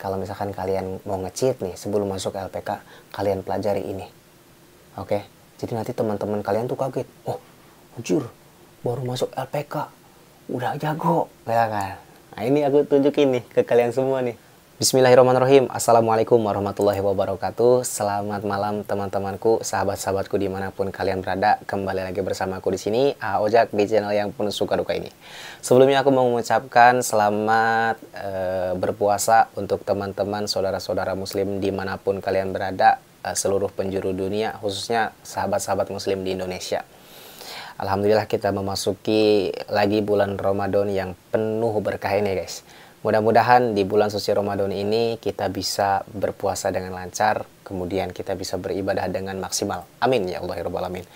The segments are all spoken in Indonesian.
kalau misalkan kalian mau nge-cheat nih sebelum masuk LPK, kalian pelajari ini. Oke? Jadi nanti teman-teman kalian tuh kaget. Oh, anjir, baru masuk LPK udah jago, ya kan? Nah, ini aku tunjukin nih ke kalian semua nih. Bismillahirrahmanirrahim. Assalamualaikum warahmatullahi wabarakatuh. Selamat malam teman-temanku, sahabat-sahabatku dimanapun kalian berada. Kembali lagi bersama aku di sini, Ojak, di channel yang penuh suka duka ini. Sebelumnya aku mau mengucapkan selamat berpuasa untuk teman-teman, saudara-saudara muslim dimanapun kalian berada, seluruh penjuru dunia, khususnya sahabat-sahabat muslim di Indonesia. Alhamdulillah kita memasuki lagi bulan Ramadan yang penuh berkah ini, guys. Mudah-mudahan di bulan suci Ramadan ini kita bisa berpuasa dengan lancar, kemudian kita bisa beribadah dengan maksimal. Amin ya Allah ya Rabbal Alamin.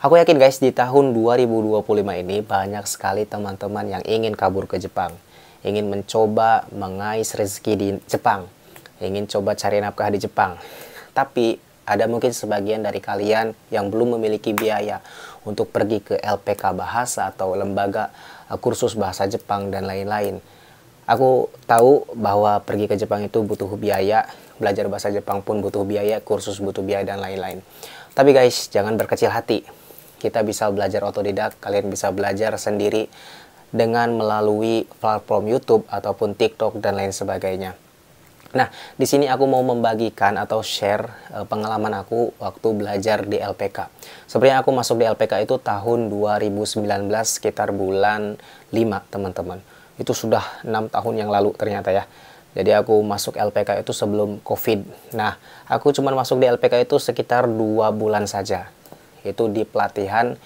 Aku yakin guys, di tahun 2025 ini banyak sekali teman-teman yang ingin kabur ke Jepang, ingin mencoba mengais rezeki di Jepang, ingin coba cari nafkah di Jepang. Tapi ada mungkin sebagian dari kalian yang belum memiliki biaya untuk pergi ke LPK bahasa atau lembaga kursus bahasa Jepang dan lain-lain. Aku tahu bahwa pergi ke Jepang itu butuh biaya, belajar bahasa Jepang pun butuh biaya, kursus butuh biaya dan lain-lain. Tapi guys, jangan berkecil hati. Kita bisa belajar otodidak, kalian bisa belajar sendiri dengan melalui platform YouTube ataupun TikTok dan lain sebagainya. Nah, di sini aku mau membagikan atau share pengalaman aku waktu belajar di LPK. Sebenarnya aku masuk di LPK itu tahun 2019 sekitar bulan 5, teman-teman. Itu sudah 6 tahun yang lalu ternyata ya. Jadi aku masuk LPK itu sebelum COVID. Nah, aku cuma masuk di LPK itu sekitar 2 bulan saja. Itu di pelatihan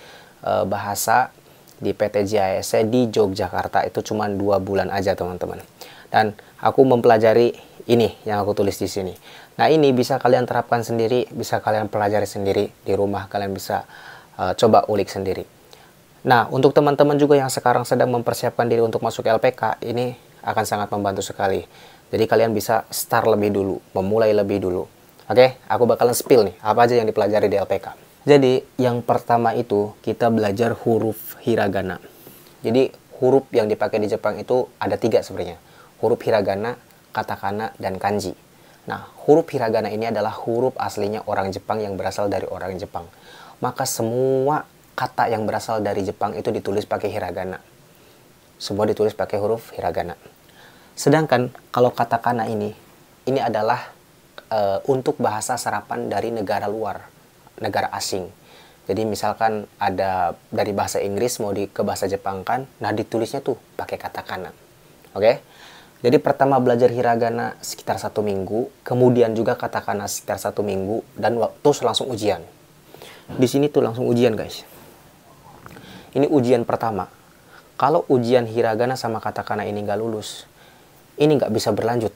bahasa di PT JASC di Yogyakarta. Itu cuma 2 bulan aja, teman-teman. Dan aku mempelajari ini yang aku tulis di sini. Nah, ini bisa kalian terapkan sendiri, bisa kalian pelajari sendiri di rumah, kalian bisa coba ulik sendiri. Nah, untuk teman-teman juga yang sekarang sedang mempersiapkan diri untuk masuk LPK, ini akan sangat membantu sekali. Jadi kalian bisa start lebih dulu, memulai lebih dulu. Oke, aku bakalan spill nih, apa aja yang dipelajari di LPK. Jadi, yang pertama itu, kita belajar huruf hiragana. Jadi, huruf yang dipakai di Jepang itu ada 3 sebenarnya. Huruf hiragana, katakana, dan kanji. Nah, huruf hiragana ini adalah huruf aslinya orang Jepang yang berasal dari orang Jepang. Maka semua kata yang berasal dari Jepang itu ditulis pakai hiragana. Semua ditulis pakai huruf hiragana. Sedangkan kalau katakana ini adalah untuk bahasa serapan dari negara luar, negara asing. Jadi misalkan ada dari bahasa Inggris mau ke bahasa Jepang kan, nah ditulisnya tuh pakai katakana. Oke? Jadi pertama belajar hiragana sekitar 1 minggu, kemudian juga katakana sekitar 1 minggu, dan terus langsung ujian. Di sini tuh langsung ujian, guys. Ini ujian pertama. Kalau ujian hiragana sama katakana ini nggak lulus, ini nggak bisa berlanjut.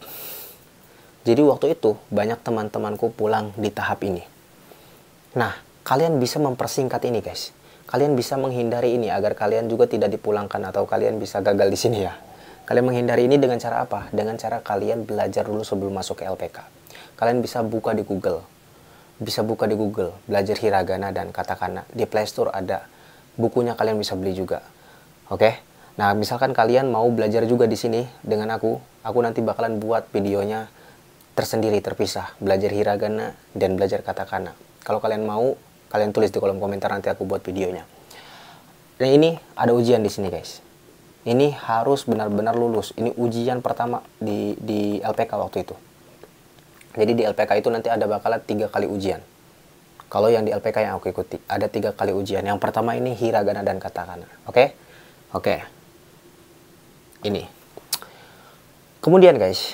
Jadi waktu itu banyak teman-temanku pulang di tahap ini. Nah, kalian bisa mempersingkat ini, guys. Kalian bisa menghindari ini agar kalian juga tidak dipulangkan atau kalian bisa gagal di sini ya. Kalian menghindari ini dengan cara apa? Dengan cara kalian belajar dulu sebelum masuk ke LPK. Kalian bisa buka di Google. Belajar hiragana dan katakana. Di Play Store ada. Bukunya kalian bisa beli juga. Oke? Nah, misalkan kalian mau belajar juga di sini dengan aku nanti bakalan buat videonya tersendiri, terpisah. Belajar hiragana dan belajar katakana. Kalau kalian mau, kalian tulis di kolom komentar, nanti aku buat videonya. Dan ini ada ujian di sini, guys. Ini harus benar-benar lulus. Ini ujian pertama di LPK waktu itu. Jadi di LPK itu nanti ada bakalan 3 kali ujian. Kalau yang di LPK yang aku ikuti, ada 3 kali ujian. Yang pertama ini hiragana dan katakana. Oke? Oke. Ini. Kemudian guys,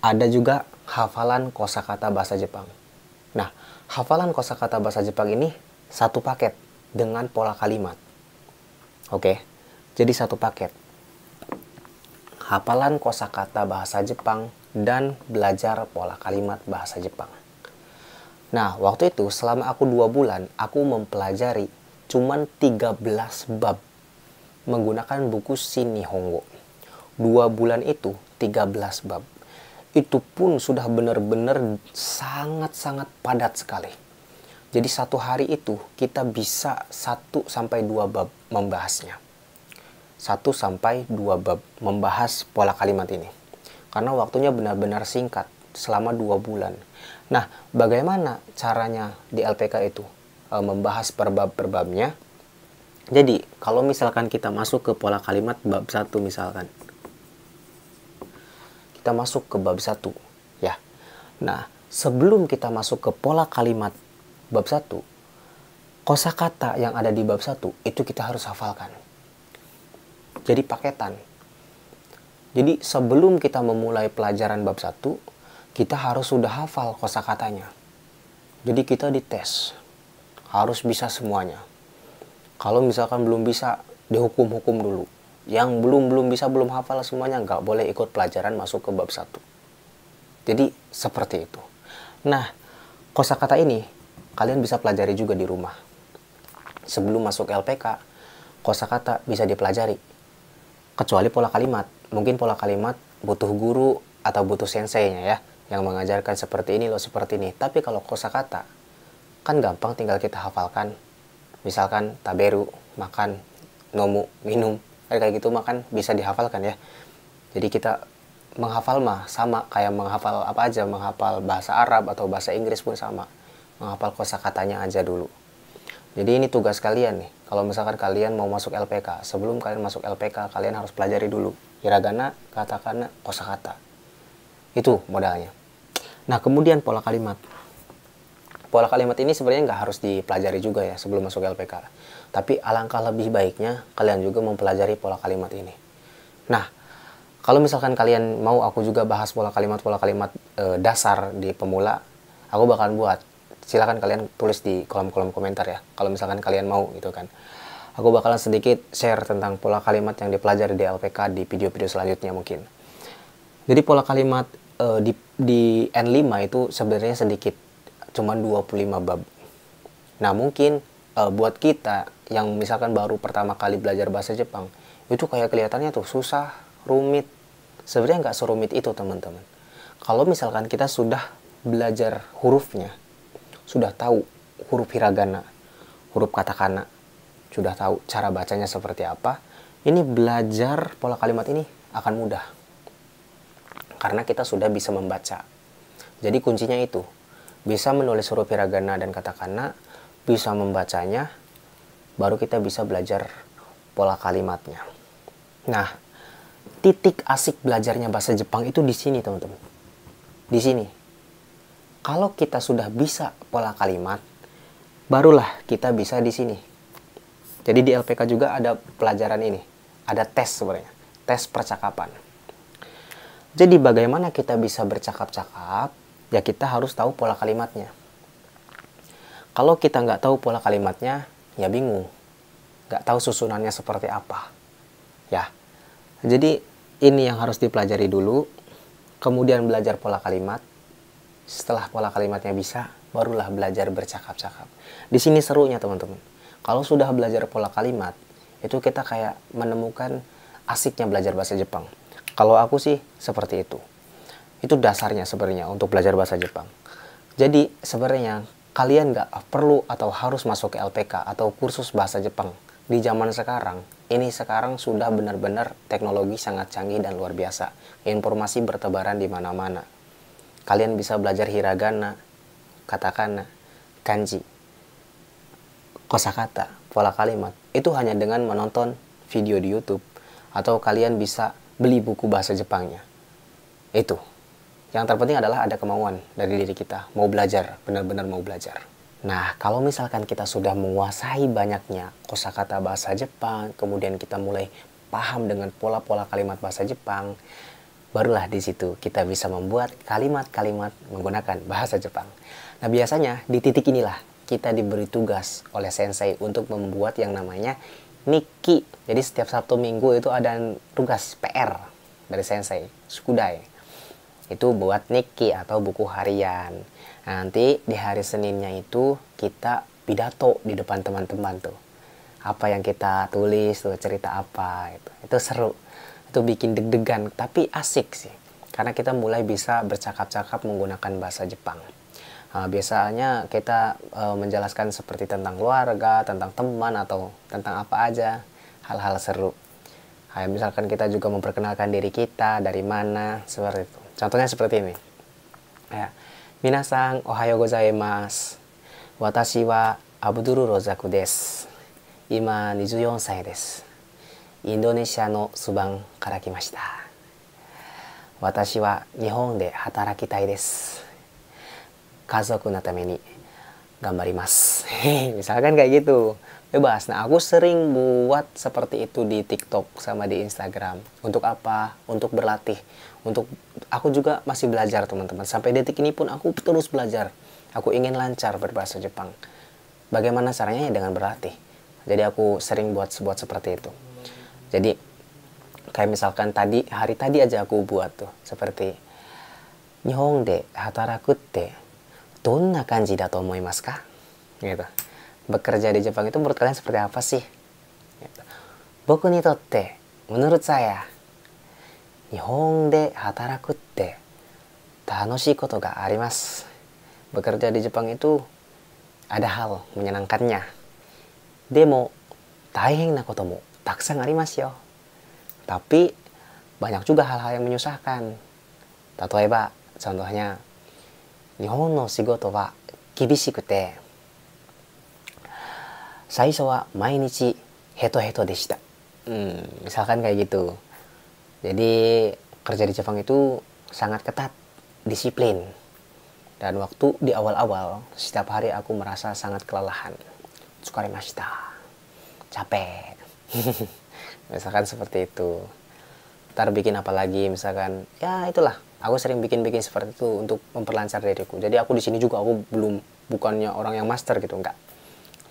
ada juga hafalan kosakata bahasa Jepang. Nah, hafalan kosakata bahasa Jepang ini 1 paket dengan pola kalimat. Oke? Jadi 1 paket. Hafalan kosakata bahasa Jepang dan belajar pola kalimat bahasa Jepang. Nah, waktu itu selama aku 2 bulan, aku mempelajari cuman 13 bab menggunakan buku Shin Nihongo. 2 bulan itu 13 bab. Itu pun sudah benar-benar sangat-sangat padat sekali. Jadi 1 hari itu kita bisa 1-2 bab membahasnya. 1-2 bab membahas pola kalimat ini. karena waktunya benar-benar singkat, selama 2 bulan. Nah, bagaimana caranya di LPK itu? Membahas per bab-babnya. Jadi, kalau misalkan kita masuk ke pola kalimat bab 1 misalkan. Kita masuk ke bab 1, ya. Nah, sebelum kita masuk ke pola kalimat bab 1, kosakata yang ada di bab 1 itu kita harus hafalkan. Jadi paketan. Jadi sebelum kita memulai pelajaran bab 1, kita harus sudah hafal kosakatanya. Jadi kita dites. Harus bisa semuanya. Kalau misalkan belum bisa, dihukum-hukum dulu. Yang belum bisa, belum hafal semuanya, nggak boleh ikut pelajaran masuk ke bab 1. Jadi seperti itu. Nah, kosakata ini kalian bisa pelajari juga di rumah. Sebelum masuk LPK, kosakata bisa dipelajari. Kecuali pola kalimat. Mungkin pola kalimat butuh guru atau butuh senseinya ya, yang mengajarkan seperti ini loh, seperti ini. Tapi kalau kosakata kan gampang, tinggal kita hafalkan. Misalkan taberu, makan, nomu, minum, kayak gitu makan bisa dihafalkan ya. Jadi kita menghafal mah sama kayak menghafal apa aja, menghafal bahasa Arab atau bahasa Inggris pun sama. Menghafal kosakatanya aja dulu. Jadi ini tugas kalian nih. Kalau misalkan kalian mau masuk LPK, sebelum kalian masuk LPK, kalian harus pelajari dulu hiragana, katakana, kosakata. Itu modalnya. Nah, kemudian pola kalimat. Pola kalimat ini sebenarnya nggak harus dipelajari juga ya sebelum masuk LPK. Tapi alangkah lebih baiknya kalian juga mempelajari pola kalimat ini. Nah, kalau misalkan kalian mau aku juga bahas pola kalimat dasar di pemula, aku bakalan buat. Silakan kalian tulis di kolom-kolom komentar ya. Kalau misalkan kalian mau gitu kan. Aku bakalan sedikit share tentang pola kalimat yang dipelajari di LPK di video-video selanjutnya mungkin. Jadi pola kalimat di N5 itu sebenarnya sedikit, cuman 25 bab. Nah, mungkin buat kita yang misalkan baru pertama kali belajar bahasa Jepang, itu kayak kelihatannya tuh susah, rumit. Sebenarnya nggak serumit itu, teman-teman. Kalau misalkan kita sudah belajar hurufnya, sudah tahu huruf hiragana, huruf katakana, sudah tahu cara bacanya seperti apa, ini belajar pola kalimat ini akan mudah. Karena kita sudah bisa membaca. Jadi kuncinya itu, bisa menulis huruf hiragana dan katakana, bisa membacanya, baru kita bisa belajar pola kalimatnya. Nah, titik asik belajarnya bahasa Jepang itu di sini, teman-teman. Di sini. Kalau kita sudah bisa pola kalimat, barulah kita bisa di sini. Jadi di LPK juga ada pelajaran ini. Ada tes sebenarnya. Tes percakapan. Jadi bagaimana kita bisa bercakap-cakap? Ya kita harus tahu pola kalimatnya. Kalau kita nggak tahu pola kalimatnya, ya bingung. Nggak tahu susunannya seperti apa. Ya. Jadi ini yang harus dipelajari dulu. Kemudian belajar pola kalimat. Setelah pola kalimatnya bisa, barulah belajar bercakap-cakap. Di sini serunya, teman-teman. Kalau sudah belajar pola kalimat, itu kita kayak menemukan asiknya belajar bahasa Jepang. Kalau aku sih seperti itu. Itu dasarnya sebenarnya untuk belajar bahasa Jepang. Jadi sebenarnya kalian nggak perlu atau harus masuk ke LPK atau kursus bahasa Jepang. Di zaman sekarang, ini sekarang sudah benar-benar teknologi sangat canggih dan luar biasa. Informasi bertebaran di mana-mana. Kalian bisa belajar hiragana, katakana, kanji, kosakata, pola kalimat. Itu hanya dengan menonton video di YouTube. Atau kalian bisa beli buku bahasa Jepangnya. Itu. Yang terpenting adalah ada kemauan dari diri kita. Mau belajar, benar-benar mau belajar. Nah, kalau misalkan kita sudah menguasai banyaknya kosakata bahasa Jepang, kemudian kita mulai paham dengan pola-pola kalimat bahasa Jepang, barulah di situ kita bisa membuat kalimat-kalimat menggunakan bahasa Jepang. Nah, biasanya di titik inilah kita diberi tugas oleh sensei untuk membuat yang namanya Nikki. Jadi setiap Sabtu Minggu itu ada tugas PR dari sensei, Sukudai. Itu buat Nikki atau buku harian. Nanti di hari Seninnya itu kita pidato di depan teman-teman tuh. Apa yang kita tulis tuh, cerita apa itu. Itu seru. Itu bikin deg-degan, tapi asik sih. Karena kita mulai bisa bercakap-cakap menggunakan bahasa Jepang. Biasanya kita menjelaskan seperti tentang keluarga, tentang teman, atau tentang apa aja. Hal-hal seru. Kayak misalkan kita juga memperkenalkan diri kita dari mana, seperti itu. Contohnya seperti ini. Ya. Minasan ohayo gozaimasu. Watashi wa Abdul Rozaku desu. Ima 24歳です。インドネシアのスバンから来ました。私は日本で働きたいです。家族のために頑張ります. Misalkan kayak gitu. Bebas. Nah, aku sering buat seperti itu di TikTok sama di Instagram. Untuk apa? Untuk berlatih. Untuk aku juga masih belajar, teman-teman. Sampai detik ini pun aku terus belajar. Aku ingin lancar berbahasa Jepang. Bagaimana caranya? Ya dengan berlatih. Jadi aku sering buat seperti itu. Jadi kayak misalkan hari tadi aja aku buat tuh seperti Nihon de hataraku te donna kanji da to omoimasu ka? Gitu. Bekerja di Jepang itu menurut kalian seperti apa sih? Gitu. Boku ni totte, menurut saya, Nihon de hataraku te tanoshii koto ga arimasu. Bekerja di Jepang itu ada hal menyenangkannya. Demo, taihen na koto mo takusan arimasu yo. Tapi banyak juga hal-hal yang menyusahkan. Tatoeba, contohnya, Nihon no shigoto wa kibishikute. Saisho wa mainichi heto-heto deshita. Misalkan kayak gitu. Jadi kerja di Jepang itu sangat ketat, disiplin. Dan waktu di awal-awal, setiap hari aku merasa sangat kelelahan. Tsukarimashita. Capek. Misalkan seperti itu. Ntar bikin apa lagi, misalkan, ya itulah. Aku sering bikin seperti itu untuk memperlancar diriku. Jadi aku di sini juga aku bukannya orang yang master gitu, enggak.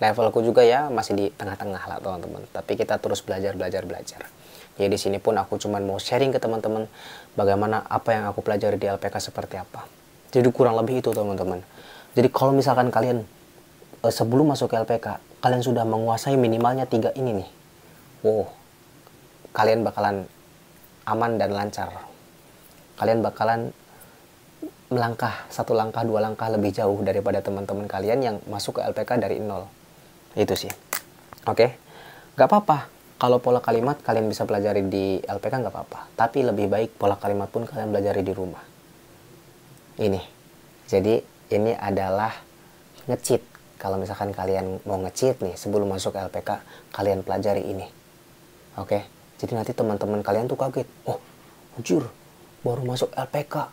Levelku juga ya masih di tengah-tengah lah, teman-teman. Tapi kita terus belajar. Jadi di sini pun aku cuman mau sharing ke teman-teman bagaimana apa yang aku pelajari di LPK seperti apa. Jadi kurang lebih itu, teman-teman. Jadi kalau misalkan kalian sebelum masuk ke LPK, kalian sudah menguasai minimalnya 3 ini nih. Wow, kalian bakalan aman dan lancar. Kalian bakalan melangkah 1 langkah 2 langkah lebih jauh daripada teman-teman kalian yang masuk ke LPK dari 0. Itu sih. Oke. Gak apa-apa. Kalau pola kalimat kalian bisa pelajari di LPK gak apa-apa. Tapi lebih baik pola kalimat pun kalian pelajari di rumah. Ini. Jadi ini adalah nge-cheat. Kalau misalkan kalian mau nge-cheat nih sebelum masuk ke LPK, kalian pelajari ini. Oke. Jadi nanti teman-teman kalian tuh kaget. Oh, anjir, baru masuk LPK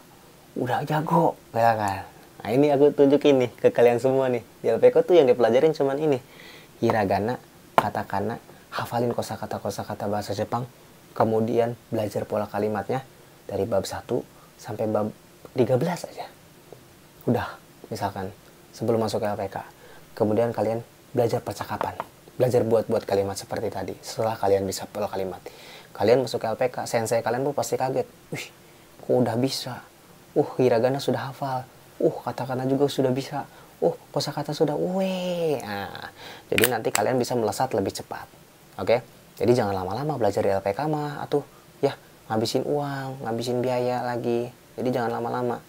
udah jago, ya kan? Nah, ini aku tunjukin nih ke kalian semua nih. Di LPK tuh yang dipelajarin cuman ini. Hiragana, katakana, hafalin kosakata bahasa Jepang, kemudian belajar pola kalimatnya dari bab 1 sampai bab 13 aja. Udah, misalkan sebelum masuk ke LPK. Kemudian kalian belajar percakapan. Belajar buat kalimat seperti tadi. Setelah kalian bisa pola kalimat, kalian masuk ke LPK, sensei kalian pun pasti kaget. Wih, kok udah bisa? Hiragana sudah hafal. Katakana juga sudah bisa. Kosakata sudah. Nah, jadi nanti kalian bisa melesat lebih cepat. Oke? Jadi jangan lama-lama belajar di LPK mah. Atuh, ya, ngabisin uang, ngabisin biaya lagi. Jadi jangan lama-lama.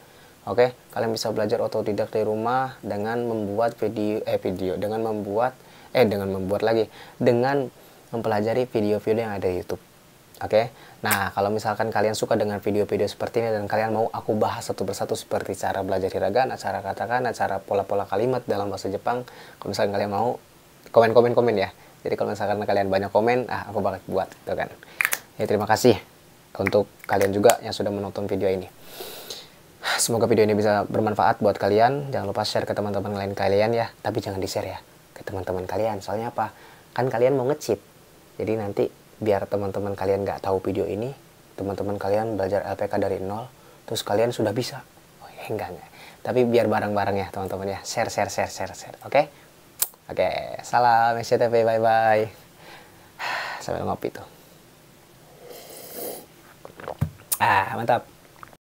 Oke? Kalian bisa belajar otodidak di rumah dengan membuat dengan mempelajari video-video yang ada di YouTube. Oke, nah kalau misalkan kalian suka dengan video-video seperti ini dan kalian mau aku bahas satu persatu seperti cara belajar hiragana, cara katakana, cara pola-pola kalimat dalam bahasa Jepang, kalau misalkan kalian mau komen ya. Jadi kalau misalkan kalian banyak komen, aku bakal buat, gitu kan. Ya terima kasih untuk kalian juga yang sudah menonton video ini. Semoga video ini bisa bermanfaat buat kalian. Jangan lupa share ke teman-teman lain kalian ya, tapi jangan di-share ya ke teman-teman kalian. Soalnya apa? Kan kalian mau nge-cheat. Jadi nanti biar teman-teman kalian nggak tahu video ini, teman-teman kalian belajar LPK dari 0, terus kalian sudah bisa. Enggak. Tapi biar bareng-bareng ya teman-teman ya. Share. Oke? Oke, salam SCTV, bye-bye. Sambil ngopi tuh. Mantap.